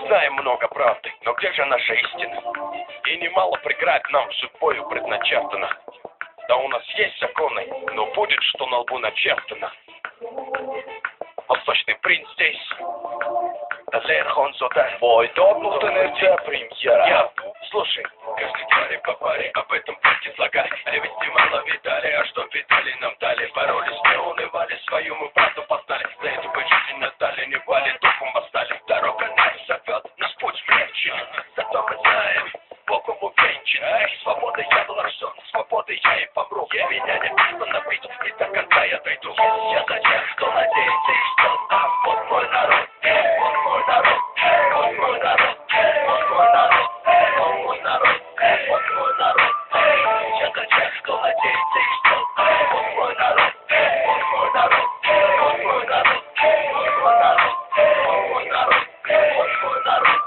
знаем много правды, но где же наша истина? И немало преград нам судьбою предначертано. Да у нас есть законы, но будет, что на лбу начертано. Восточный принц здесь. Далехон Зода. Мой допуск НРЦ премьера. Слушай, каждый твари по паре об этом пути излагали. А ведь немало видали, а что видали нам дали. Боролись, не унывали, свою мы правду познали. За эти бы жизнь отдали, не вали, духом восстали. Дорога нас зовет, наш путь мягче. Зато мы знаем, Богом увенчан. Свобода я был рожден, свободы я и помру. Я меня не остановить, и до конца я дойду. Я за тех, кто надеется и ждет. А вот мой народ, вот мой народ, вот мой народ, вот мой народ, вот мой народ, вот мой народ. Я за тех, кто надеется и ждет. Вот мой народ, вот мой народ, вот мой народ, вот мой народ, вот мой народ, вот мой народ.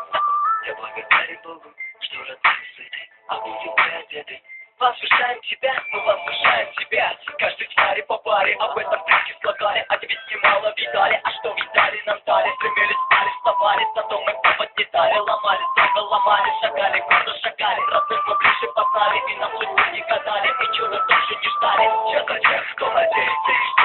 Я благодарен Богу, что родился сытый, а будем мы одеты. Возвышаем тебя, мы возвышаем тебя. Каждый твари по паре об этом книги слагали. А ведь немало видали, а что видали нам дали. Стремились, стали, вставали, зато мы поднятали. Ломали, долго ломали, шагали, гордо шагали. Родных мы ближе познали, и нам судьбу не гадали. И чудо тоже не ждали. Я за тех, кто надеется и ждет.